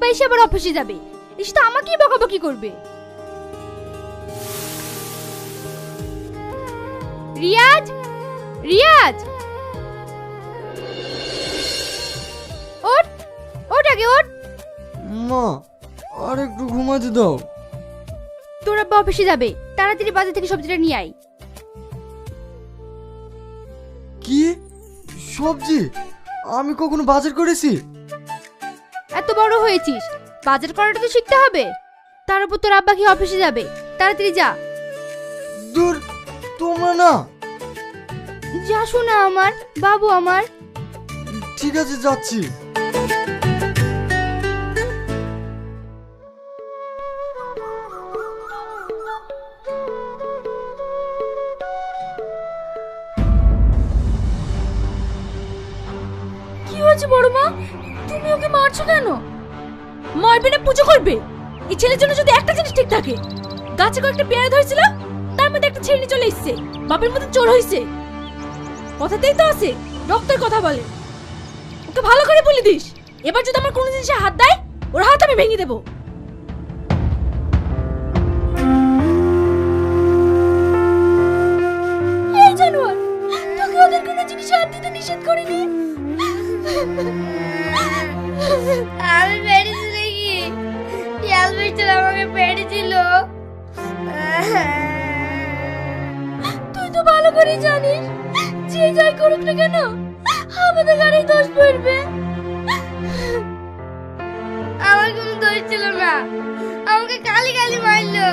আব্বা এসে আবার অফিসে যাবে, এসে তো আমাকেই বকাবকি করবে। রিয়াজ, রিয়াজ, ওঠ ওঠ, আগে ওঠ। মা, আর একটু ঘুমাতে দাও। তোর আব্বা অফিসে যাবে, তাড়াতাড়ি বাজার থেকে সবজিটা নিয়ে আয়। কি সবজি? আমি কখনো বাজার করেছি? এত বড় হয়েছিস, বাজার করাটা তো শিখতে হবে। তার উপর তোর আব্বা কি অফিসে যাবে, তাড়াতাড়ি যা। দূর, তোমরা না। যা শোনা আমার বাবু আমার। ঠিক আছে, যাচ্ছি। কি হয়েছে বড় মা, তুমি ওকে মারছো কেন? মারবে না, পুজো করবে। এই ছেলের জন্য যদি একটা জিনিস ঠিক থাকে, গাছে কয়েকটা পেয়ারা ধরেছিল, তার মধ্যে একটা ছেড়ে চলে এসেছে, বাপের মতো চোর হয়েছে। কথাতেই তো আছে, ডক্টর কথা বলে। ওকে ভালো করে বলে দিস, এবার যদি আমার কোনো জিনিসে হাত দেয়, ওর হাত আমি ভেঙে দেবো। এই জানোয়ার, তোকে ওদের কোনো জিনিসে হাত দিতে নিষেধ করিনি। আমি পেরেছি নাকি? অ্যালবেস্টার আমাকে পেরেছিল। তুই তো ভালো করে জানিস, যে যাই করুক না কেন আমাদের গাড়ি দোষ পড়বে। আমার কোনো দোষ ছিল না, আমাকে কালি কালি মারলো।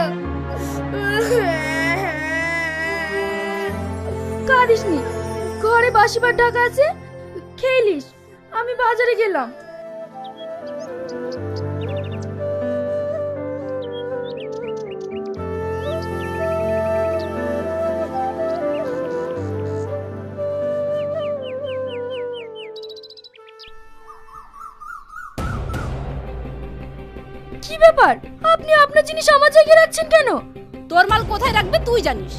কাঁদিস নি, ঘরে বাসি ভাত ঢাকা আছে, খেলিস। আমি বাজারে গেলাম। কি ব্যাপার, আপনি আপনার জিনিস আমার জায়গায় রাখছেন কেন? তোর মাল কোথায় রাখবে তুই জানিস।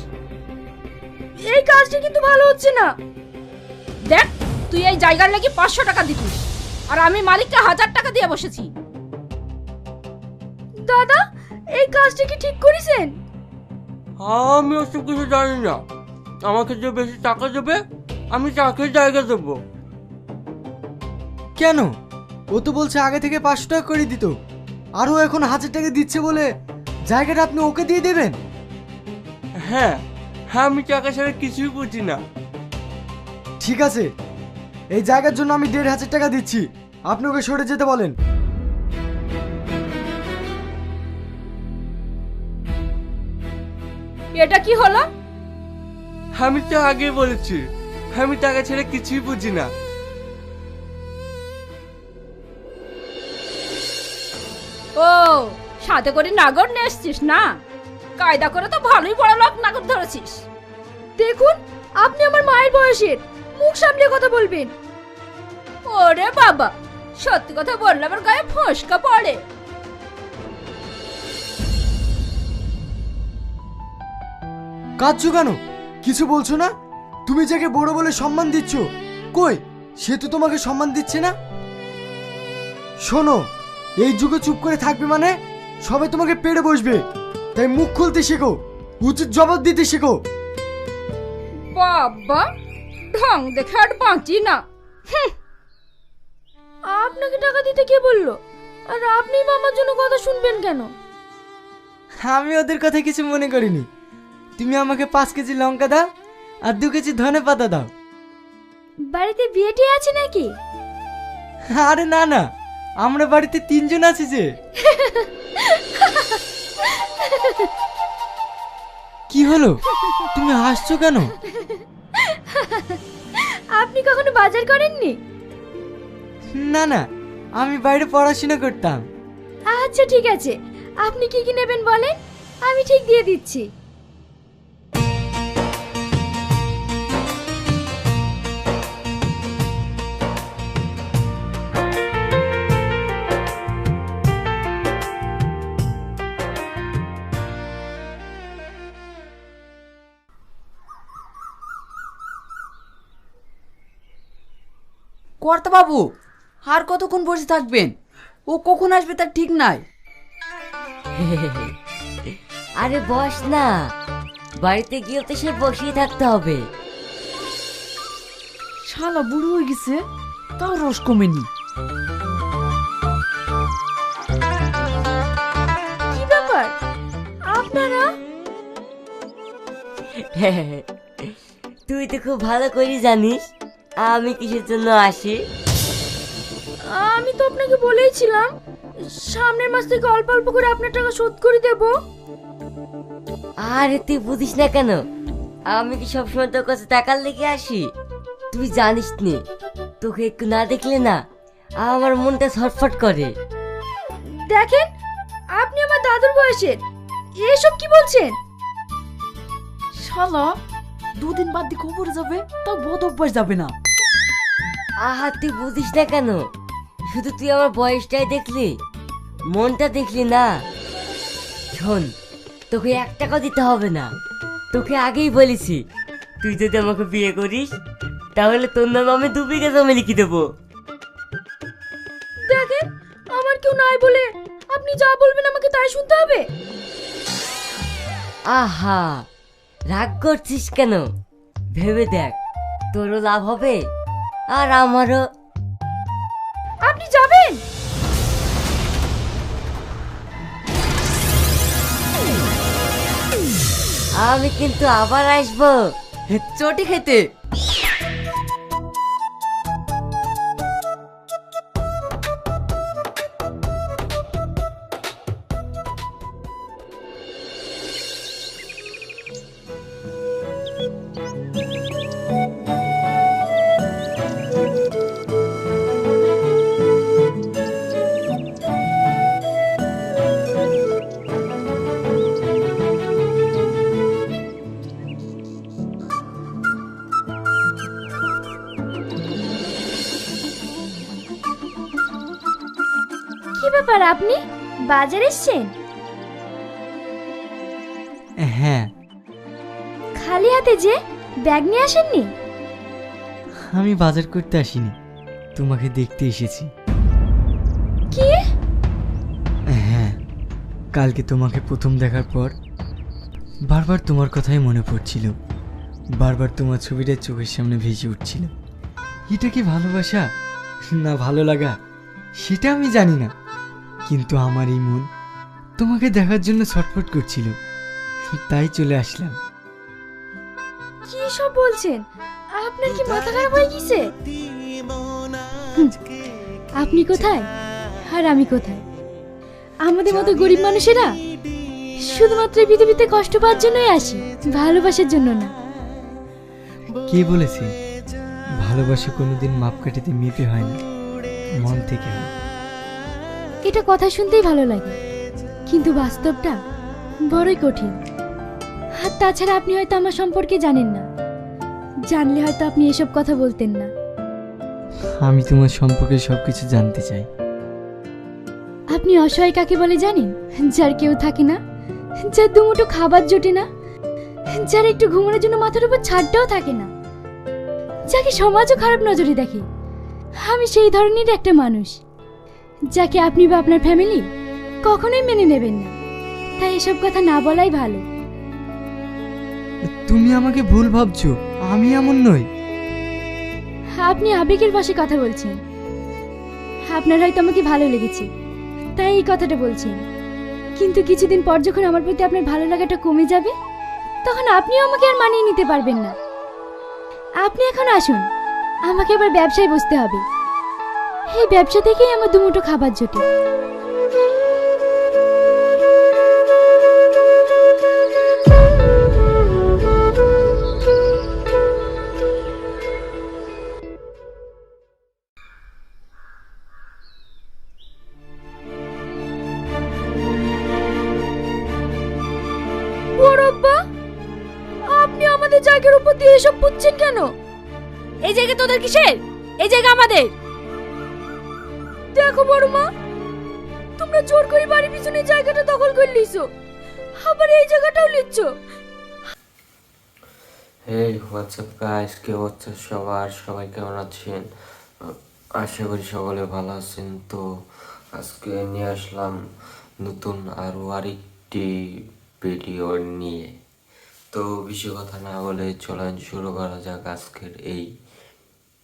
এই কাজটা কিন্তু ভালো হচ্ছে না। দেখ, তুই এই জায়গার লাগি 500 টাকা দিতিস, আর আমি মালিককে 1000 টাকা দিয়ে বসেছি। দাদা, এই কাজটা কি ঠিক করেছেন? আমি ওসব কিছু জানি না। আমাকে যে বেশি টাকা দেবে আমি তাকে জায়গা দেবো। কেন? ও তো বলছে আগে থেকে 500 টাকা করে দিত, আর ও এখন 1000 টাকা দিচ্ছে বলে জায়গাটা আপনি ওকে দিয়ে দেবেন? হ্যাঁ হ্যাঁ, আমি টাকা ছাড়া কিছুই বুঝি না। ঠিক আছে, এই জায়গার জন্য আমি 1500 টাকা দিচ্ছি, আপনি ওকে সরে যেতে বলেন। এটা কি হলো? আমি তো আগে বলেছি আমি টাকা ছাড়া কিছুই বুঝি না। ও, সাথে করে নাগর নিয়ে এসছিস না? কায়দা করে তো ভালোই বড় লোক নাগর ধরেছিস। দেখুন, আপনি আমার মায়ের বয়সের, মুখ সামলে কথা বলবেন। ওরে বাবা, সত্যি কথা বললে আমার গায়ে ফসকা পড়ে। কাঁদছো কেন? কিছু বলছো না? তুমি যাকে বড় বলে সম্মান দিচ্ছ, কই সে তো তোমাকে সম্মান দিচ্ছে না। শোনো, এই যুগে চুপ করে থাকবে মানে সবাই তোমাকে পেড়ে বসবে, তাই মুখ খুলতে শেখো, উচিত জবাব দিতে শেখো। বাবা, ঢং দেখে আর বাঁচি না। আপনাকে টাকা দিতে কে বললো? আর আপনি মামার জন্য কথা শুনবেন কেন? আমি ওদের কথা কিছু মনে করিনি। তুমি আমাকে 5 কেজি লঙ্কা দাও আর 2 কেজি ধনে পাতা দাও। বাড়িতে বিয়েটি আছে নাকি? আরে না না, আমরা বাড়িতে 3 জন আছি যে। কি হলো, তুমি হাসছো কেন? আপনি কখনো বাজার করেননি? না না, আমি বাইরে পড়াশোনা করতাম। আচ্ছা ঠিক আছে, আপনি কি কি নেবেন বলেন, আমি ঠিক দিয়ে দিচ্ছি। কর্তা বাবু, আর কতক্ষণ বসে থাকবেন? ও কখন আসবে তার ঠিক নাই। আরে বস না, বাড়িতে গিয়ে তো সে বসেই থাকতে হবে। শালা বুড়ো হয়ে গেছে, তাও রস কমেনি। কি ব্যাপার আপনারা? তুই তো খুব ভালো করে জানিস আমি কিসের জন্য আসি। আমি তো আপনাকে বলেইছিলাম সামনের মাস থেকে অল্প অল্প করে আপনার টাকা শোধ করে দেব। আরে তুই বুঝিস না কেন, আমি কি সবসময় তোর কাছে টাকার লেগে আসি? তুই জানিস নি, তোকে একটু না দেখলে না আমার মনটা ছটফট করে। দেখেন আপনি আমার দাদুর বয়সের, এসব কি বলছেন? শালা দুদিন বাদ দিয়ে খবরে যাবে, তাও বদ অভ্যাস যাবে না। আহা তুই বুঝিস না কেন, শুধু তুই আমার বয়সটাই দেখলি, মনটা দেখলি না। শোন, তোকে 1 টাকা দিতে হবে না, তোকে আগেই বলেছি তুই যদি আমাকে বিয়ে করিস তাহলে তোর নামে আমি 2 বিঘা জমি লিখে দেবো। দেখেন আমার কেউ নাই বলে আপনি যা বলবেন আমাকে তাই শুনতে হবে? আহা রাগ করছিস কেন, ভেবে দেখ, তোরও লাভ হবে আর আমারও। আপনি যাবেন? আমি কিন্তু আবার আসবো চটি খেতে। কি ব্যাপার আপনি বাজারে এসেছেন? হ্যাঁ, খালি হাতে যে, ব্যাগ নিয়ে আসেননি? আমি বাজার করতে আসিনি, তোমাকে দেখতে এসেছি। কি? হ্যাঁ, কালকে তোমাকে প্রথম দেখার পর বারবার তোমার কথাই মনে পড়ছিল, বারবার তোমার ছবিটা চোখের সামনে ভেসে উঠছিল। এটা কি ভালোবাসা না ভালো লাগা সেটা আমি জানি না, কিন্তু আমার এই মন তোমাকে দেখার জন্য ছটফট করছিল, তাই চলে আসলাম। কি সব বলছেন? আপনার কি মাথা খারাপ হয়ে গেছে? আপনি কোথায় আর আমি কোথায়? আমাদের মতো গরিব মানুষেরা শুধুমাত্র এই পৃথিবীতে কষ্ট পাওয়ার জন্যই আসি, ভালোবাসার জন্য না। কে বলেছে ভালোবাসা কোনোদিন মাপকাঠিতে মেপে হয় না, মন থেকে হয়। এটা কথা শুনতেই ভালো লাগে, কিন্তু বাস্তবটা বড়ই কঠিন। আর তাছাড়া আপনি হয়তো আমার সম্পর্কে জানেন না, জানলে হয়তো আপনি এসব কথা বলতেন না। আমি তোমার সম্পর্কে সবকিছু জানতে চাই। আপনি অসহায় কাকে বলে জানেন? যার কেউ থাকে না, যার দুমুঠো খাবার জোটে না, যার একটু ঘুমানোর জন্য মাথার উপর ছাদটাও থাকে না, যাকে সমাজও খারাপ নজরে দেখে। আমি সেই ধরনের একটা মানুষ, যাকে আপনি বা আপনার ফ্যামিলি কখনোই মেনে নেবেন না। তাই এসব কথা না বলাই ভালো। তুমি আমাকে ভুল ভাবছো, আমি এমন নই। আপনি আবেগের বশে কথা বলছেন। আপনার হয়তো আমাকে ভালো লেগেছে, তাই এই কথাটা বলছেন, কিন্তু কিছুদিন পর যখন আমার প্রতি আপনার ভালো লাগাটা কমে যাবে, তখন আপনিও আমাকে আর মানিয়ে নিতে পারবেন না। আপনি এখন আসুন, আমাকে এবার ব্যবসায় বসতে হবে। এই ব্যবসা থেকেই আমার দুমুঠো খাবার জোটে। বড়ব্বা, আপনি আমাদের জায়গার উপর দিয়ে এসব পুচ্ছেন কেন? এই জায়গা তোদের কিসের? এই জায়গা আমাদের। দেখো বড় মা, তোমরা জোর করে বাড়ির পিছনে জায়গাটা দখল করে লিছো, আবার এই জায়গাটাও লিচ্ছ। হেই হোয়াটসঅ্যাপ গাইস, কে হচ্ছে সবার, সবাই কেমন আছেন? আশা করি সকলে ভালো আছেন। তো আজকে নিয়ে আসলাম নতুন আরও আরেকটি ভিডিও নিয়ে। তো বেশি কথা না বলে চলেন শুরু করা যাক আজকের এই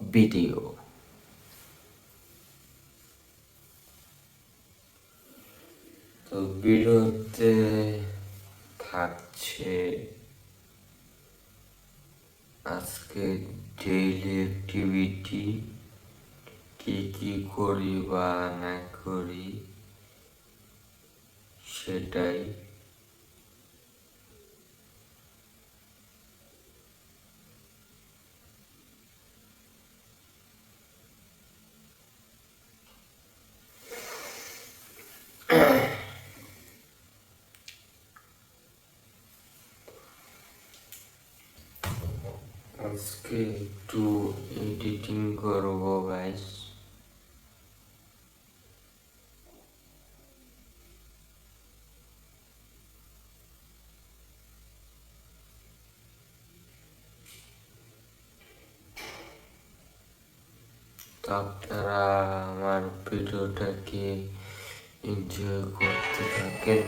ভিডিও। তো ভিডিওতে থাকছে আজকে ডেইলি অ্যাক্টিভিটি, কি কি করি বা না করি সেটাই। আজকে একটু এডিটিং করবো গাইস। তো আপনারা আমার ভিডিওটাকে এনজয় করতে থাকেন।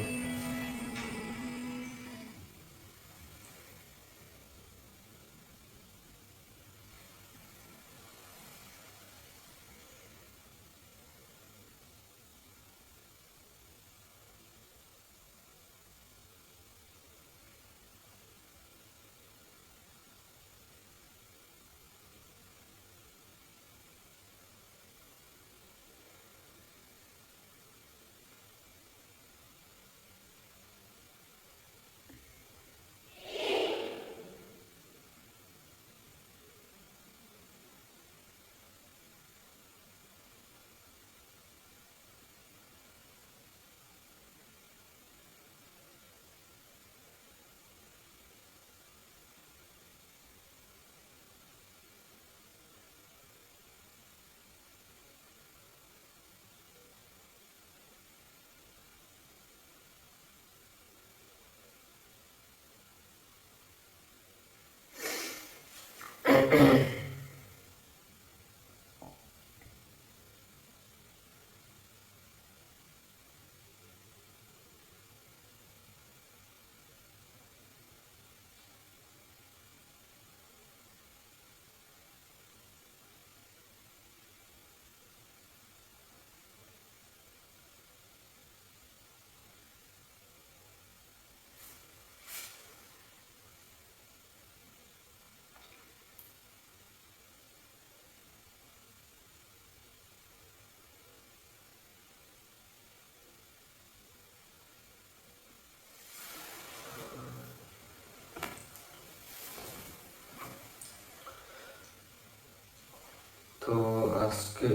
তো আজকে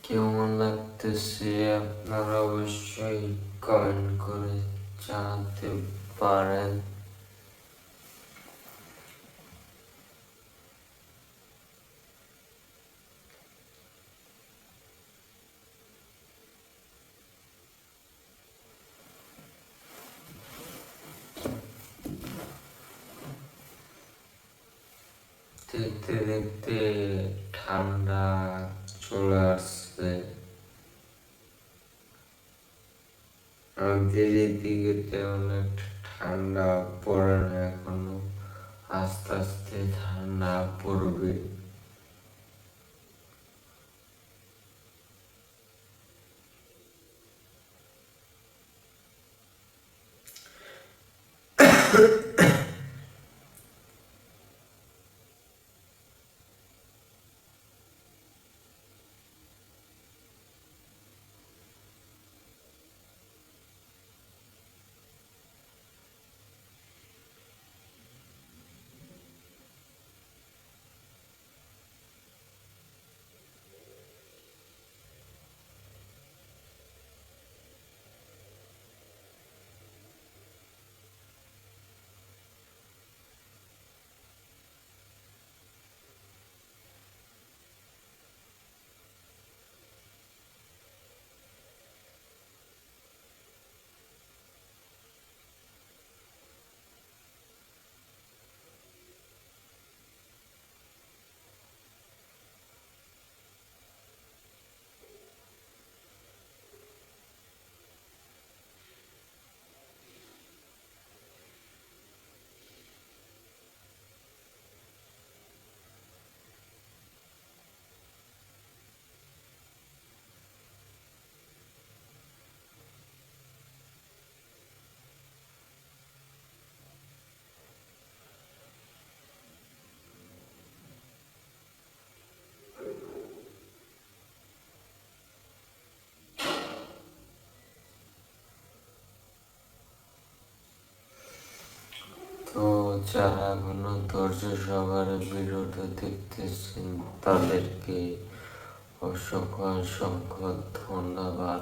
কেমন লাগতেছে আপনারা অবশ্যই কমেন্ট করে জানাতে পারেন। দেখতে দেখতে ঠান্ডা চলে আসছে। আমাদের এদিকে তেমন একটা ঠান্ডা পড়ে না এখনো, আস্তে আস্তে ঠান্ডা পড়বে। যারা এখনো ধৈর্য সহকারে ভিডিওটা দেখতেছেন তাদেরকে অসংখ্য অসংখ্য ধন্যবাদ।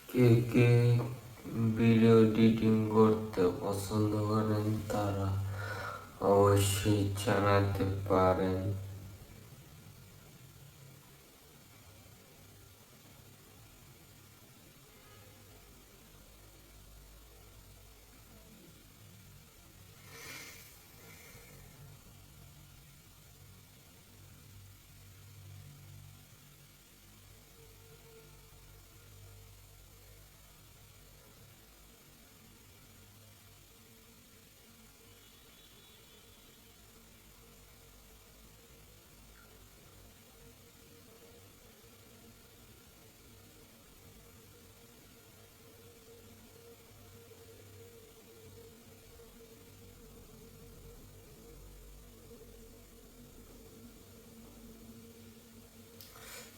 কে কে ভিডিও এডিটিং করতে পছন্দ করেন তারা অবশ্যই জানাতে পারেন।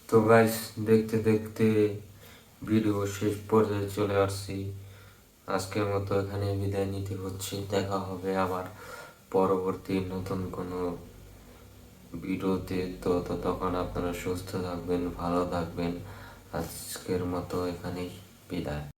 তো গাইস, দেখতে দেখতে ভিডিও শেষ পর্যায়ে চলে আসছি। আজকের মতো এখানে বিদায় নিতে হচ্ছে। দেখা হবে আবার পরবর্তী নতুন কোনো ভিডিওতে। তো ততক্ষণ আপনারা সুস্থ থাকবেন, ভালো থাকবেন। আজকের মতো এখানেই বিদায়।